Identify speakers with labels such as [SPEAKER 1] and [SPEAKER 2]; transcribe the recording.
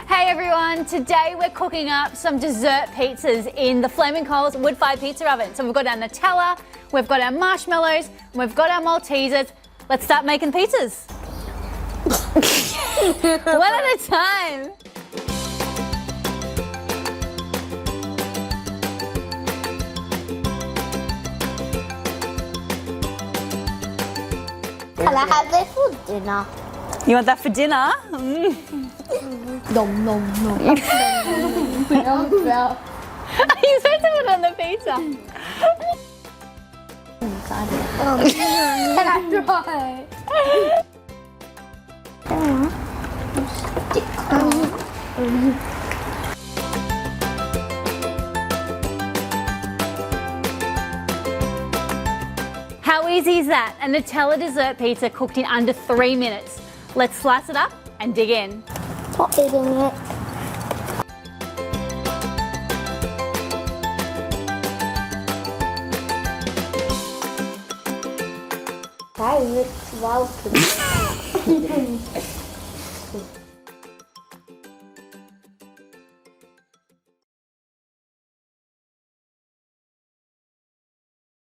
[SPEAKER 1] Hey everyone, today we're cooking up some dessert pizzas in the Flaming Coals Woodfire pizza oven. So we've got our Nutella, we've got our marshmallows, and we've got our Maltesers. Let's start making pizzas. One at a time.
[SPEAKER 2] Can I have this for dinner?
[SPEAKER 1] You want that for dinner?
[SPEAKER 2] Nom nom nom.
[SPEAKER 1] Are you supposed to put it on the pizza?
[SPEAKER 2] Can I try?
[SPEAKER 1] How easy is that? A Nutella dessert pizza cooked in under 3 minutes. Let's slice it up and dig in.
[SPEAKER 2] Not eating it. Hi, it's welcome.